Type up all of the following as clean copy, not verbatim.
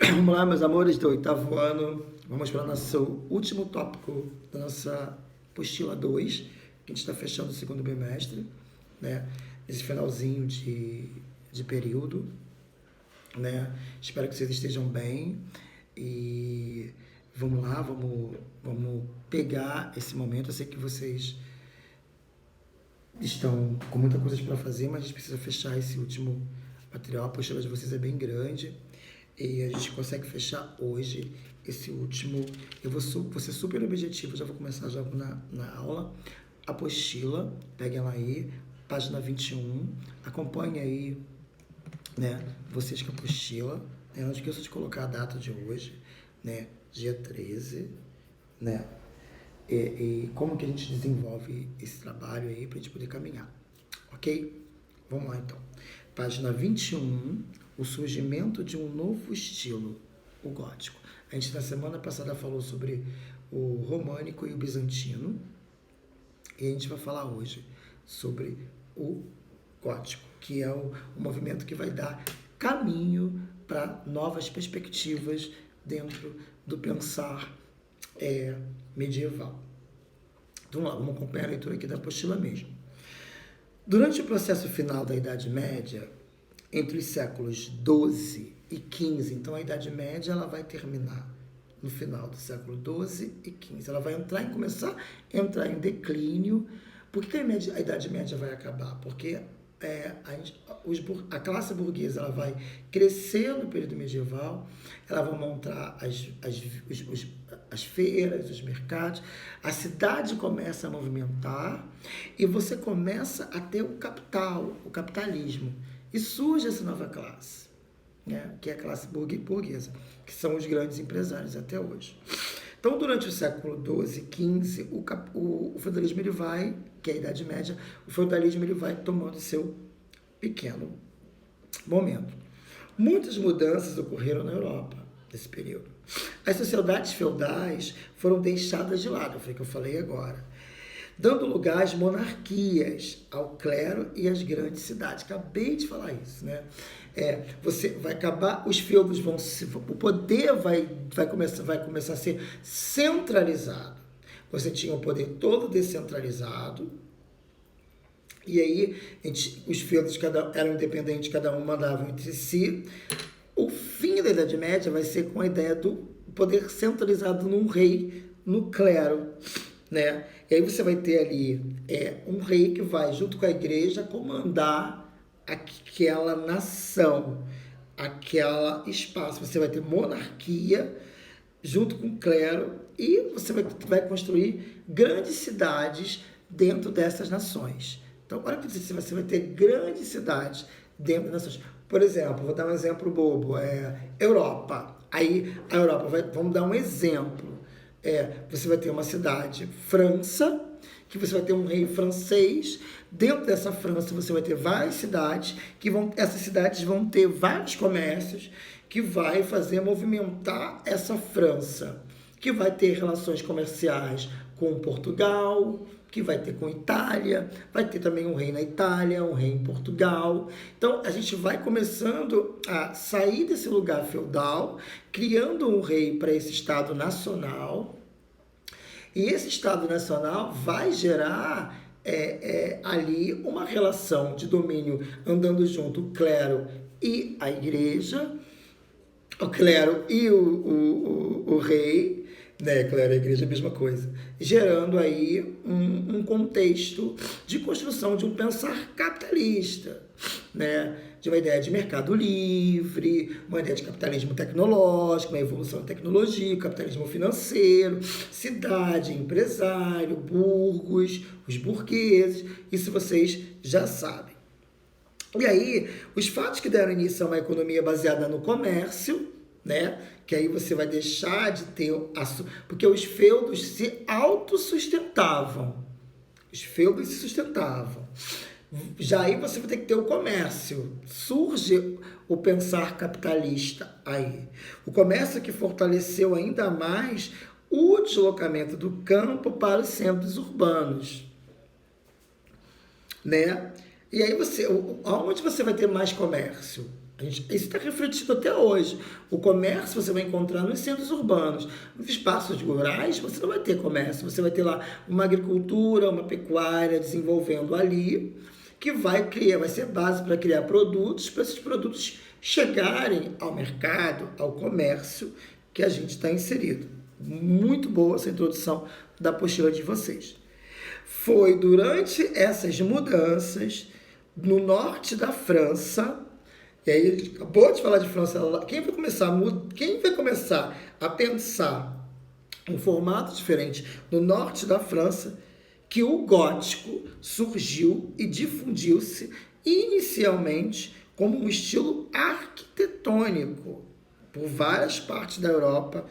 Vamos lá, meus amores do oitavo ano. Vamos para o nosso último tópico da nossa apostila 2, que a gente está fechando o segundo bimestre, né? Esse finalzinho de período, né? Espero que vocês estejam bem e vamos lá, vamos pegar esse momento. Eu sei que vocês estão com muitas coisas para fazer, mas a gente precisa fechar esse último material. A apostila de vocês é bem grande e a gente consegue fechar hoje esse último. Eu vou ser super objetivo, já vou começar já na aula. Apostila, peguem ela aí, página 21, acompanhe aí, né, vocês com a apostila, né, não esqueça de colocar a data de hoje, né, dia 13, né, e como que a gente desenvolve esse trabalho aí para a gente poder caminhar, ok? Vamos lá então. Página 21, o surgimento de um novo estilo, o gótico. A gente na semana passada falou sobre o românico e o bizantino, e a gente vai falar hoje sobre o gótico, que é o movimento que vai dar caminho para novas perspectivas dentro do pensar medieval. Então, vamos acompanhar a leitura aqui da apostila mesmo. Durante o processo final da Idade Média, entre os séculos XII e XV, então a Idade Média ela vai terminar no final do século XII e XV. Ela vai começar a entrar em declínio. Por que a Idade Média vai acabar? Porque a classe burguesa ela vai crescer no período medieval, ela vai montar as feiras, os mercados, a cidade começa a movimentar e você começa a ter o capital, o capitalismo. E surge essa nova classe, né, que é a classe burguesa, que são os grandes empresários até hoje. Então, durante o século XII e XV, o feudalismo ele vai, que é a Idade Média, o feudalismo ele vai tomando seu pequeno momento. Muitas mudanças ocorreram na Europa nesse período. As sociedades feudais foram deixadas de lado, foi o que eu falei agora, dando lugar às monarquias, ao clero e às grandes cidades. Acabei de falar isso, né? Você vai acabar, os feudos o poder vai começar a ser centralizado. Você tinha o poder todo descentralizado, e aí os feudos eram independentes, cada um mandava entre si. O fim da Idade Média vai ser com a ideia do poder centralizado num rei, no clero, né? E aí você vai ter ali um rei que vai, junto com a igreja, comandar aquela nação, aquele espaço. Você vai ter monarquia junto com o clero e você vai construir grandes cidades dentro dessas nações. Então, olha que você vai ter grandes cidades dentro das nações. Por exemplo, vou dar um exemplo bobo, Europa. Aí, a Europa, vamos dar um exemplo. Você vai ter uma cidade, França, que você vai ter um rei francês. Dentro dessa França, você vai ter várias cidades, essas cidades vão ter vários comércios, que vai fazer movimentar essa França, que vai ter relações comerciais com Portugal, que vai ter com Itália, vai ter também um rei na Itália, um rei em Portugal. Então, a gente vai começando a sair desse lugar feudal, criando um rei para esse Estado nacional, e esse Estado nacional vai gerar ali uma relação de domínio andando junto o clero e a igreja, o clero e o rei, né? Clero e a igreja é a mesma coisa, gerando aí um contexto de construção de um pensar capitalista, né? De uma ideia de mercado livre, uma ideia de capitalismo tecnológico, uma evolução da tecnologia, capitalismo financeiro, cidade, empresário, burgos, os burgueses, isso vocês já sabem. E aí, os fatos que deram início a uma economia baseada no comércio, né? Que aí você vai deixar de ter... Porque os feudos se autossustentavam. Os feudos se sustentavam. Já aí você vai ter que ter o comércio. Surge o pensar capitalista aí. O comércio que fortaleceu ainda mais o deslocamento do campo para os centros urbanos, né? E aí onde você vai ter mais comércio? Isso está refletido até hoje. O comércio você vai encontrar nos centros urbanos. Nos espaços rurais você não vai ter comércio. Você vai ter lá uma agricultura, uma pecuária desenvolvendo ali, que vai ser base para criar produtos, para esses produtos chegarem ao mercado, ao comércio que a gente está inserido. Muito boa essa introdução da apostila de vocês. Foi durante essas mudanças no norte da França. E aí, ele acabou de falar de França. Quem vai começar a pensar um formato diferente no norte da França, que o gótico surgiu e difundiu-se inicialmente como um estilo arquitetônico por várias partes da Europa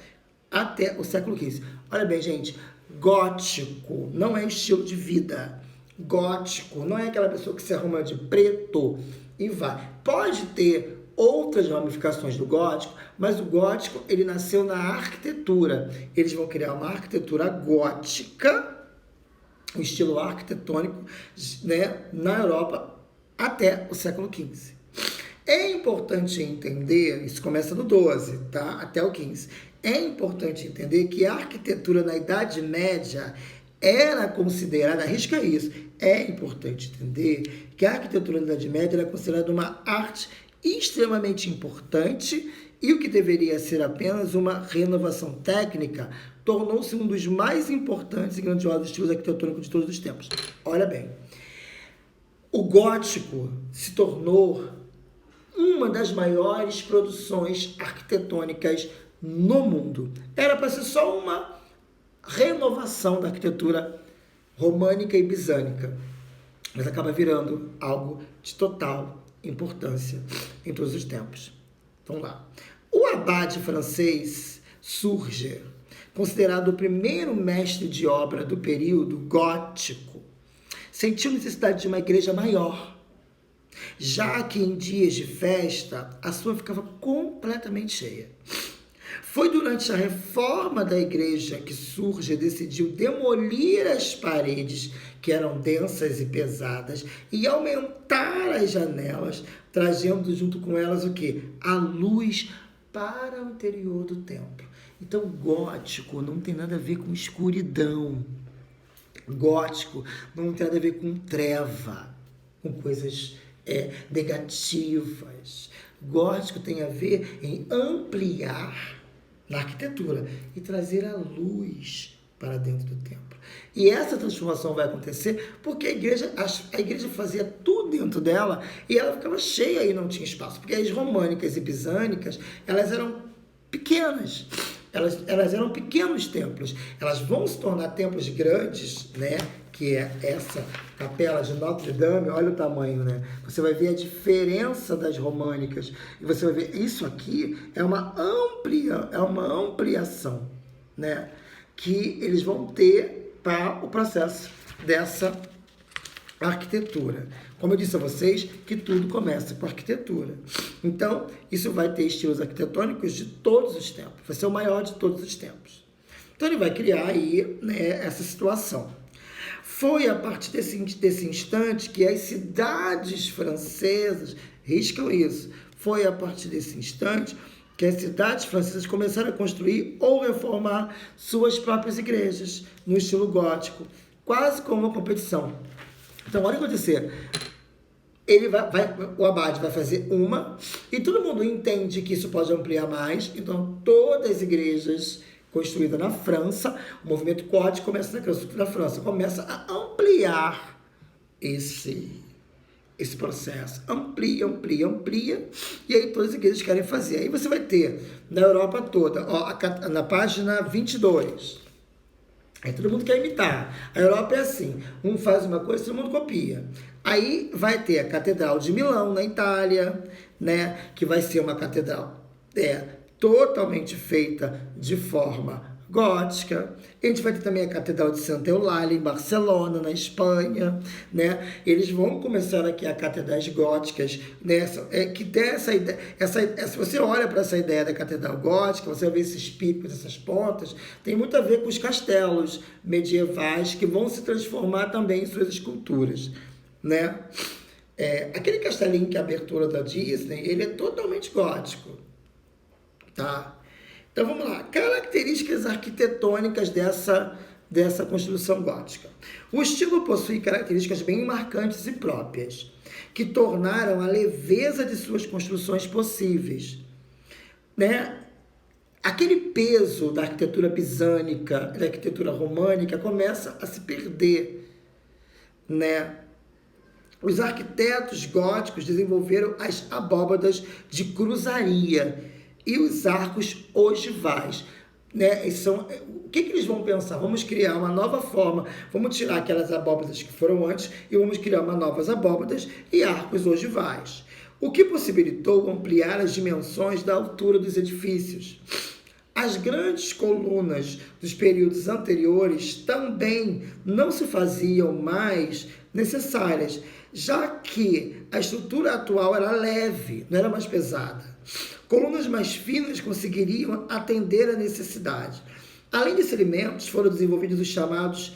até o século XV. Olha bem, gente, gótico não é estilo de vida. Gótico não é aquela pessoa que se arruma de preto e vai. Pode ter outras ramificações do gótico, mas o gótico ele nasceu na arquitetura. Eles vão criar uma arquitetura gótica, um estilo arquitetônico, né, na Europa até o século XV. É importante entender, isso começa no 12, tá? Até o 15. É importante entender que a arquitetura na Idade Média era considerada, arrisca isso, é importante entender que a arquitetura na Idade Média era considerada uma arte extremamente importante e o que deveria ser apenas uma renovação técnica tornou-se um dos mais importantes e grandiosos estilos arquitetônicos de todos os tempos. Olha bem, o gótico se tornou uma das maiores produções arquitetônicas no mundo. Era para ser só uma renovação da arquitetura românica e bisânica, mas acaba virando algo de total importância em todos os tempos. Vamos lá. O abade francês Surger, considerado o primeiro mestre de obra do período gótico, sentiu necessidade de uma igreja maior, já que em dias de festa a sua ficava completamente cheia. Foi durante a reforma da igreja que Surger decidiu demolir as paredes, que eram densas e pesadas, e aumentar as janelas, trazendo junto com elas o quê? A luz para o interior do templo. Então, gótico não tem nada a ver com escuridão. Gótico não tem nada a ver com treva, com coisas negativas. Gótico tem a ver em ampliar na arquitetura e trazer a luz para dentro do templo. E essa transformação vai acontecer porque a igreja fazia tudo dentro dela e ela ficava cheia e não tinha espaço. Porque as românicas e bisânicas, elas eram pequenas. Elas eram pequenos templos. Elas vão se tornar templos grandes, né? Que é essa capela de Notre Dame, olha o tamanho, né? Você vai ver a diferença das românicas e você vai ver, isso aqui é uma ampliação, né? Que eles vão ter para o processo dessa arquitetura. Como eu disse a vocês, que tudo começa com arquitetura. Então, isso vai ter estilos arquitetônicos de todos os tempos. Vai ser o maior de todos os tempos. Então, ele vai criar aí, né, essa situação. Foi a partir desse instante que as cidades francesas, riscam isso, foi a partir desse instante que as cidades francesas começaram a construir ou reformar suas próprias igrejas no estilo gótico, quase como uma competição. Então, olha o que acontecer. O abade vai fazer uma, e todo mundo entende que isso pode ampliar mais, então todas as igrejas construídas na França, o movimento gótico começa na França, começa a ampliar esse processo. Amplia, e aí todas as igrejas querem fazer. Aí você vai ter na Europa toda, ó, na página 22, aí todo mundo quer imitar. A Europa é assim, um faz uma coisa, todo mundo copia. Aí vai ter a Catedral de Milão, na Itália, né, que vai ser uma catedral totalmente feita de forma gótica. A gente vai ter também a Catedral de Santa Eulália, em Barcelona, na Espanha, né? Eles vão começar aqui a catedrais góticas, né? Que tem essa ideia, se você olha para essa ideia da catedral gótica, você vai ver esses picos, essas pontas, tem muito a ver com os castelos medievais que vão se transformar também em suas esculturas, né? Aquele castelinho que é a abertura da Disney, ele é totalmente gótico, tá? Então vamos lá, características arquitetônicas dessa construção gótica. O estilo possui características bem marcantes e próprias, que tornaram a leveza de suas construções possíveis, né? Aquele peso da arquitetura bisânica, da arquitetura românica, começa a se perder, né? Os arquitetos góticos desenvolveram as abóbadas de cruzaria e os arcos ogivais, né? O que eles vão pensar? Vamos criar uma nova forma, vamos tirar aquelas abóbadas que foram antes e vamos criar uma novas abóbadas e arcos ogivais, o que possibilitou ampliar as dimensões da altura dos edifícios. As grandes colunas dos períodos anteriores também não se faziam mais necessárias, já que a estrutura atual era leve, não era mais pesada. Colunas mais finas conseguiriam atender à necessidade. Além desses elementos, foram desenvolvidos os chamados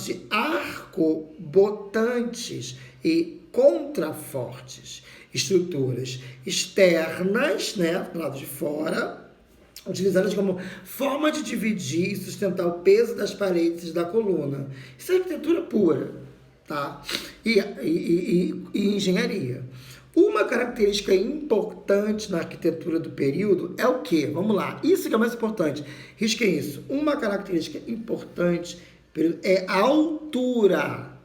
de arcobotantes e contrafortes, estruturas externas, né, do lado de fora, utilizadas como forma de dividir e sustentar o peso das paredes da coluna. Isso é arquitetura pura, tá? E engenharia. Uma característica importante na arquitetura do período é o quê? Vamos lá, isso que é mais importante. Risquem isso. Uma característica importante é a altura,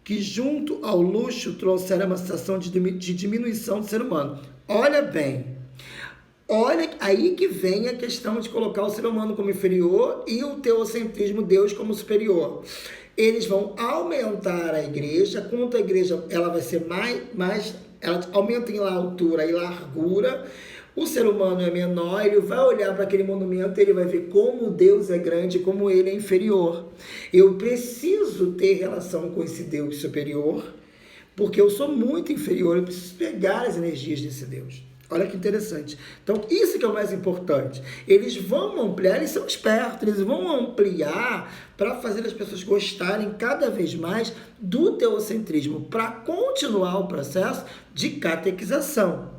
que junto ao luxo trouxeram uma sensação de diminuição do ser humano. Olha bem, olha aí que vem a questão de colocar o ser humano como inferior e o teocentrismo, Deus como superior. Eles vão aumentar a igreja, quanto a igreja ela vai ser mais ela aumenta em altura e largura, o ser humano é menor, ele vai olhar para aquele monumento e ele vai ver como Deus é grande, como ele é inferior. Eu preciso ter relação com esse Deus superior, porque eu sou muito inferior, eu preciso pegar as energias desse Deus. Olha que interessante. Então, isso que é o mais importante. Eles vão ampliar, eles são espertos, eles vão ampliar para fazer as pessoas gostarem cada vez mais do teocentrismo, para continuar o processo de catequização.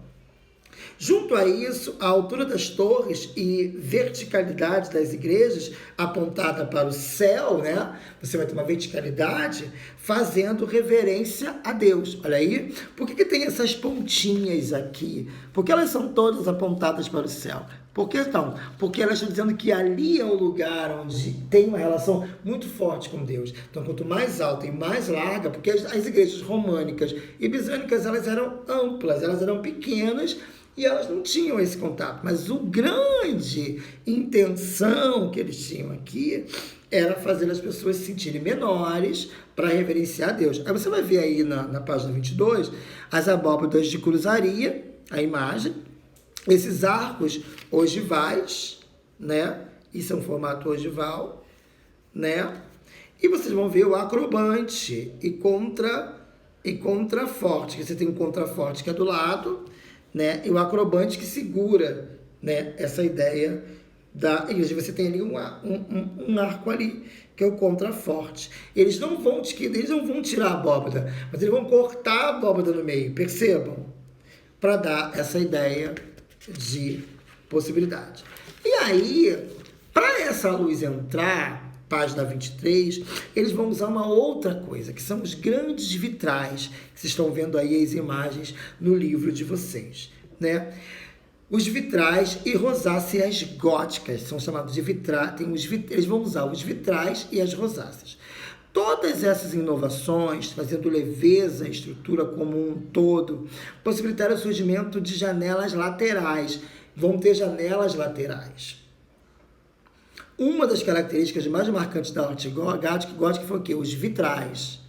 Junto a isso, a altura das torres e verticalidade das igrejas apontada para o céu, né? Você vai ter uma verticalidade fazendo reverência a Deus. Olha aí, por que tem essas pontinhas aqui? Porque elas são todas apontadas para o céu. Por que então? Porque elas estão dizendo que ali é o lugar onde tem uma relação muito forte com Deus. Então, quanto mais alta e mais larga, porque as igrejas românicas e bisânicas, elas eram amplas, elas eram pequenas, e elas não tinham esse contato. Mas o grande intenção que eles tinham aqui era fazer as pessoas se sentirem menores para reverenciar a Deus. Aí você vai ver aí na página 22 as abóbadas de cruzaria, a imagem, esses arcos ogivais, né? Isso é um formato ogival, né? E vocês vão ver o acrobante e contraforte, que você tem um contraforte que é do lado, né? E o acrobante que segura, né, essa ideia da igreja. Você tem ali um arco ali, que é o contraforte. Eles não vão tirar a abóbada, mas eles vão cortar a abóbada no meio, percebam? Para dar essa ideia de possibilidade. E aí, para essa luz entrar, página 23, eles vão usar uma outra coisa, que são os grandes vitrais, que vocês estão vendo aí as imagens no livro de vocês, né? Os vitrais e rosáceas góticas são chamados de vitrais, eles vão usar os vitrais e as rosáceas. Todas essas inovações, trazendo leveza à estrutura como um todo, possibilitaram o surgimento de janelas laterais. Vão ter janelas laterais. Uma das características mais marcantes da arte gótica foi o quê? Os vitrais.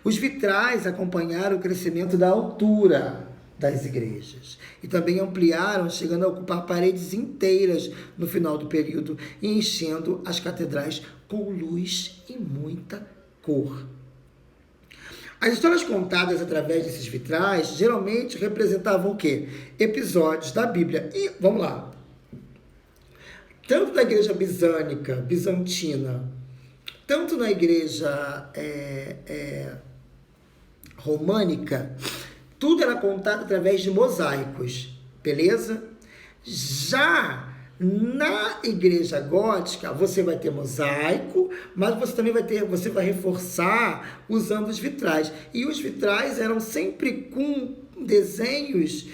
Os vitrais acompanharam o crescimento da altura das igrejas e também ampliaram, chegando a ocupar paredes inteiras no final do período e enchendo as catedrais com luz e muita cor. As histórias contadas através desses vitrais geralmente representavam o quê? Episódios da Bíblia. E, vamos lá, tanto da igreja bizantina, tanto na igreja românica, tudo era contado através de mosaicos, beleza? Já na igreja gótica, você vai ter mosaico, mas você também você vai reforçar usando os vitrais. E os vitrais eram sempre com desenhos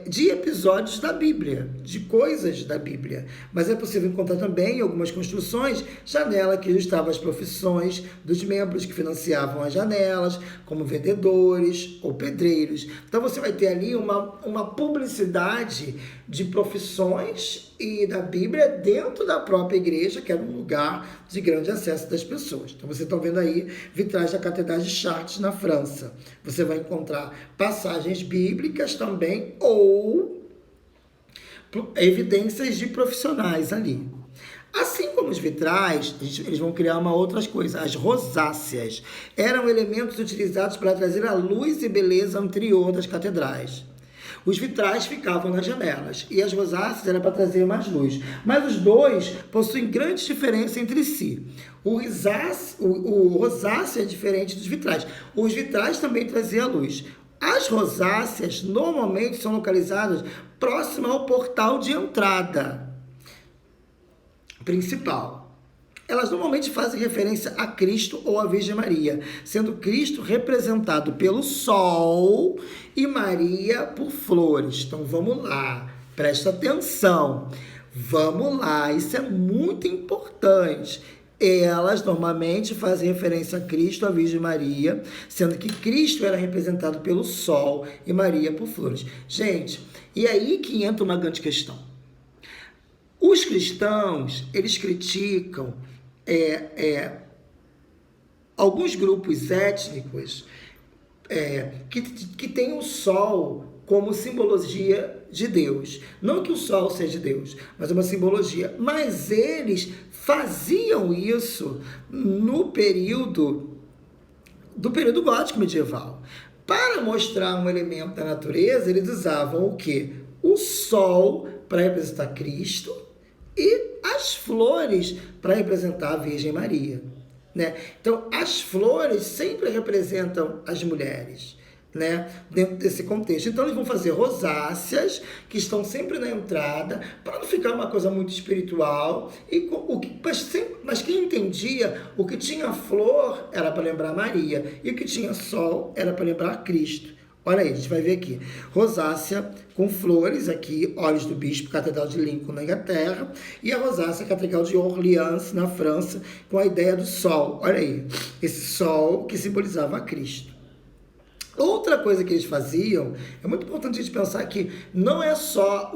de episódios da Bíblia, de coisas da Bíblia. Mas é possível encontrar também em algumas construções janela que ilustrava as profissões dos membros que financiavam as janelas, como vendedores ou pedreiros. Então você vai ter ali uma publicidade de profissões e da Bíblia dentro da própria igreja, que era um lugar de grande acesso das pessoas. Então vocês estão vendo aí vitrais da Catedral de Chartres, na França. Você vai encontrar passagens bíblicas também ou evidências de profissionais ali. Assim como os vitrais, eles vão criar uma outra coisa. As rosáceas eram elementos utilizados para trazer a luz e beleza anterior das catedrais. Os vitrais ficavam nas janelas e as rosáceas eram para trazer mais luz. Mas os dois possuem grande diferença entre si. O rosáceo é diferente dos vitrais. Os vitrais também traziam luz. As rosáceas normalmente são localizadas próximo ao portal de entrada principal. Elas normalmente fazem referência a Cristo ou a Virgem Maria, sendo Cristo representado pelo sol e Maria por flores. Então vamos lá, presta atenção. Vamos lá, isso é muito importante. Elas normalmente fazem referência a Cristo, a Virgem Maria, sendo que Cristo era representado pelo sol e Maria por flores. Gente, e aí que entra uma grande questão. Os cristãos, eles criticam alguns grupos étnicos que têm o sol como simbologia de Deus. Não que o sol seja Deus, mas uma simbologia. Mas eles faziam isso no período gótico medieval. Para mostrar um elemento da natureza, eles usavam o quê? O sol para representar Cristo e as flores para representar a Virgem Maria, né? Então, as flores sempre representam as mulheres, né? Dentro desse contexto. Então, eles vão fazer rosáceas, que estão sempre na entrada, para não ficar uma coisa muito espiritual. Mas quem entendia, o que tinha flor era para lembrar Maria, e o que tinha sol era para lembrar Cristo. Olha aí, a gente vai ver aqui. Rosácea com flores aqui, Olhos do Bispo, Catedral de Lincoln, na Inglaterra. E a rosácea, Catedral de Orleans, na França, com a ideia do sol. Olha aí, esse sol que simbolizava a Cristo. Outra coisa que eles faziam, é muito importante a gente pensar que não é só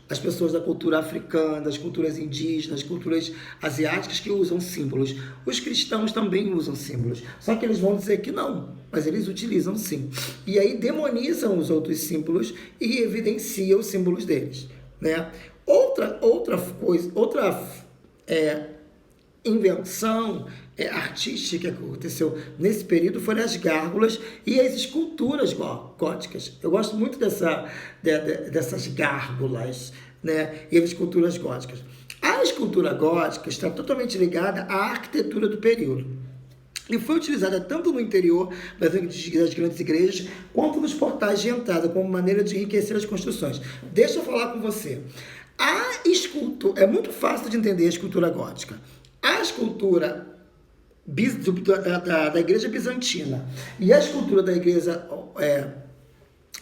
as pessoas da cultura africana, das culturas indígenas, culturas asiáticas que usam símbolos. Os cristãos também usam símbolos. Só que eles vão dizer que não, mas eles utilizam sim. E aí demonizam os outros símbolos e evidenciam os símbolos deles, né? Outra invenção artística que aconteceu nesse período foram as gárgulas e as esculturas góticas. Eu gosto muito dessas gárgulas, né? E as esculturas góticas. A escultura gótica está totalmente ligada à arquitetura do período. E foi utilizada tanto no interior das grandes igrejas, quanto nos portais de entrada, como maneira de enriquecer as construções. Deixa eu falar com você. É muito fácil de entender a escultura gótica. A escultura da igreja bizantina e a escultura da igreja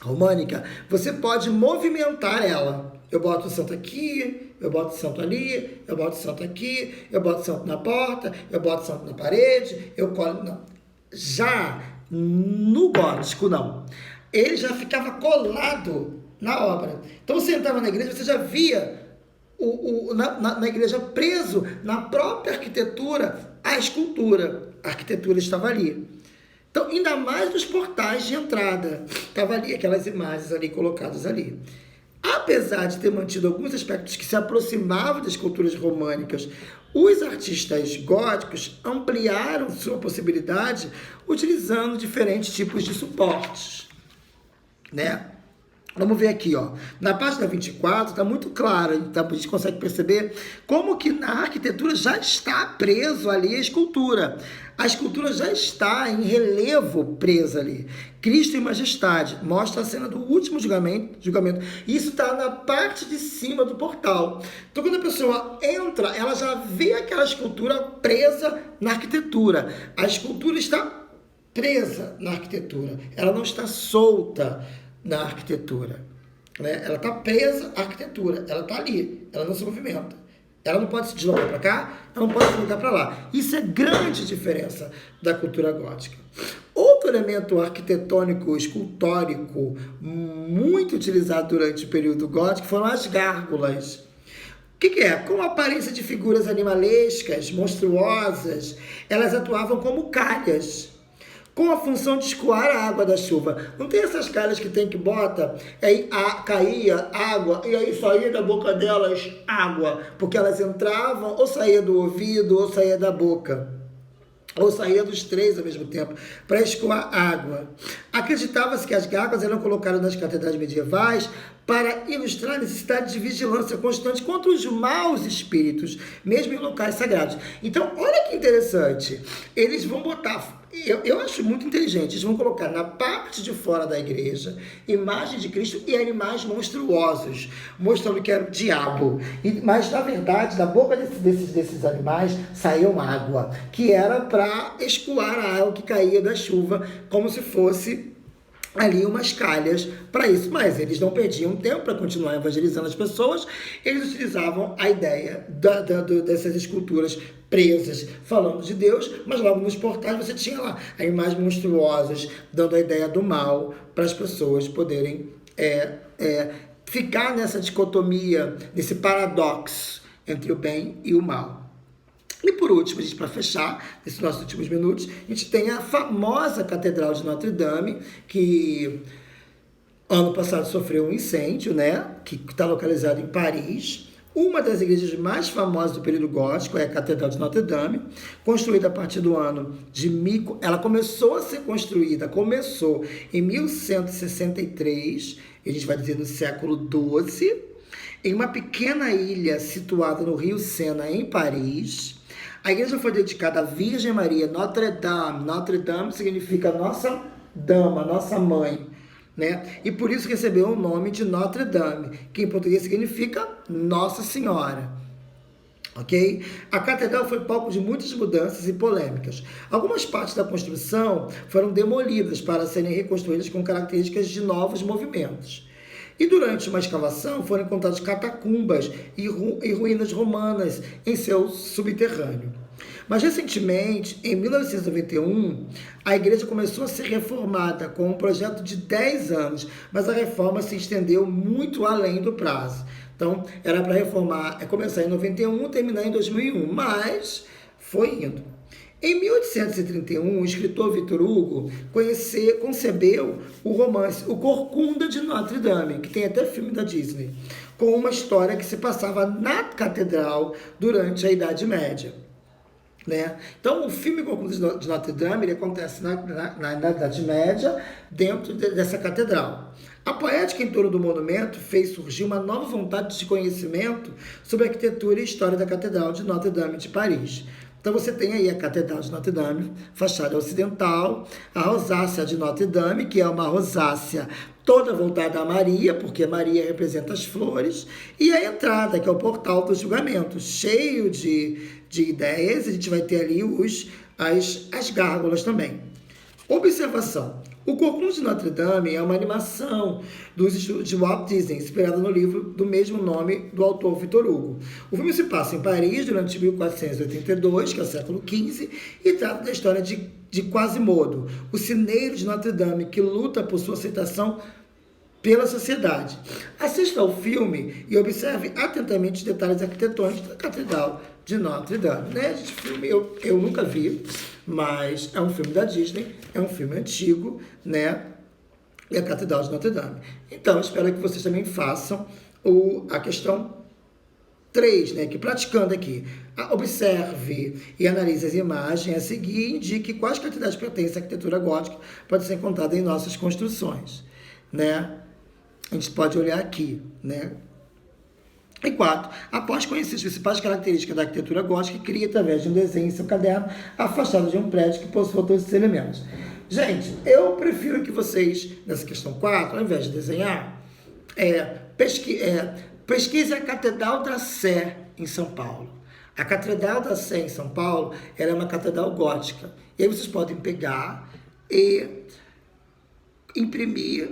românica, você pode movimentar ela. Eu boto o santo aqui, eu boto o santo ali, eu boto o santo aqui, eu boto o santo na porta, eu boto o santo na parede, eu colo... Não. Já no gótico, não. Ele já ficava colado na obra. Então você entrava na igreja, você já via na igreja preso na própria arquitetura a escultura. A arquitetura estava ali. Então, ainda mais nos portais de entrada, estava ali aquelas imagens ali colocadas ali. Apesar de ter mantido alguns aspectos que se aproximavam das culturas românicas, os artistas góticos ampliaram sua possibilidade utilizando diferentes tipos de suportes, né? Vamos ver aqui, ó. Na página 24 está muito claro, então a gente consegue perceber como que na arquitetura já está preso ali a escultura. A escultura já está em relevo presa ali. Cristo em majestade, mostra a cena do último julgamento. Isso está na parte de cima do portal. Então, quando a pessoa entra, ela já vê aquela escultura presa na arquitetura. A escultura está presa na arquitetura. Ela não está solta na arquitetura. Né? Ela está presa à arquitetura. Ela está ali. Ela não se movimenta. Ela não pode se deslocar para cá, ela não pode se deslocar para lá. Isso é grande diferença da cultura gótica. Outro elemento arquitetônico, escultórico, muito utilizado durante o período gótico foram as gárgulas. O que é? Com a aparência de figuras animalescas, monstruosas, elas atuavam como calhas, com a função de escoar a água da chuva. Não tem essas calhas que tem que bota, aí caía água, e aí saía da boca delas água, porque elas entravam, ou saía do ouvido, ou saía da boca, ou saía dos três ao mesmo tempo, para escoar água. Acreditava-se que as gárgulas eram colocadas nas catedrais medievais para ilustrar a necessidade de vigilância constante contra os maus espíritos, mesmo em locais sagrados. Então, olha que interessante, eles vão botar... Eu acho muito inteligente. Eles vão colocar na parte de fora da igreja imagem de Cristo e animais monstruosos, mostrando que era o diabo. Mas, na verdade, da boca desses animais saiu água, que era para escoar a água que caía da chuva, como se fosse ali umas calhas para isso. Mas eles não perdiam tempo para continuar evangelizando as pessoas. Eles utilizavam a ideia dessas esculturas presas, falando de Deus, mas logo nos portais você tinha lá as imagens monstruosas, dando a ideia do mal, para as pessoas poderem ficar nessa dicotomia, nesse paradoxo entre o bem e o mal. E por último, para fechar, nesses nossos últimos minutos, a gente tem a famosa Catedral de Notre Dame, que ano passado sofreu um incêndio, né? Que está localizado em Paris. Uma das igrejas mais famosas do período gótico é a Catedral de Notre Dame, construída a partir do ano de... Ela começou a ser construída, em 1163, a gente vai dizer no século XII, em uma pequena ilha situada no rio Sena, em Paris. A igreja foi dedicada à Virgem Maria, Notre Dame. Notre Dame significa Nossa Dama, Nossa Mãe, né? E por isso recebeu o nome de Notre Dame, que em português significa Nossa Senhora. Ok? A catedral foi palco de muitas mudanças e polêmicas. Algumas partes da construção foram demolidas para serem reconstruídas com características de novos movimentos. E durante uma escavação foram encontradas catacumbas e ruínas romanas em seu subterrâneo. Mas recentemente, em 1991, a igreja começou a ser reformada com um projeto de 10 anos, mas a reforma se estendeu muito além do prazo. Então, era para reformar, começar em 91, terminar em 2001, mas foi indo. Em 1831, o escritor Victor Hugo concebeu o romance O Corcunda de Notre Dame, que tem até filme da Disney, com uma história que se passava na catedral durante a Idade Média. Né? Então, o filme Corcunda de Notre Dame ele acontece na Idade Média, dentro dessa catedral. A poética em torno do monumento fez surgir uma nova vontade de conhecimento sobre a arquitetura e história da Catedral de Notre Dame de Paris. Então você tem aí a Catedral de Notre Dame, fachada ocidental, a rosácea de Notre Dame, que é uma rosácea toda voltada a Maria, porque Maria representa as flores, e a entrada, que é o portal do julgamento, cheio de ideias. A gente vai ter ali as gárgulas também. Observação. O Corcunda de Notre Dame é uma animação dos estudos de Walt Disney, inspirada no livro do mesmo nome do autor Victor Hugo. O filme se passa em Paris durante 1482, que é o século XV, e trata da história de Quasimodo, o cineiro de Notre Dame, que luta por sua aceitação pela sociedade. Assista ao filme e observe atentamente os detalhes arquitetônicos da Catedral de Notre Dame. Né? Esse filme eu nunca vi, mas é um filme da Disney, é um filme antigo, né? E a Catedral de Notre Dame. Então, espero que vocês também façam a questão 3, né? Que praticando aqui, observe e analise as imagens a seguir e indique quais catedrais pertencem à arquitetura gótica, pode ser encontrada em nossas construções, né? A gente pode olhar aqui, né? E 4. Após conhecer as principais características da arquitetura gótica, crie através de um desenho em seu caderno a fachada de um prédio que possua todos esses elementos. Gente, eu prefiro que vocês, nessa questão 4, ao invés de desenhar, pesquise a Catedral da Sé em São Paulo. A Catedral da Sé em São Paulo, ela é uma catedral gótica. E aí vocês podem pegar e imprimir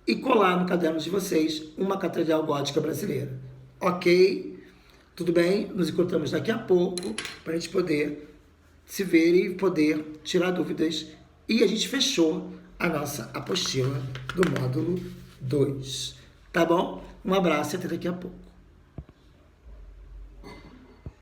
e colar no caderno de vocês uma catedral gótica brasileira. Ok? Tudo bem? Nos encontramos daqui a pouco para a gente poder se ver e poder tirar dúvidas. E a gente fechou a nossa apostila do módulo 2. Tá bom? Um abraço e até daqui a pouco.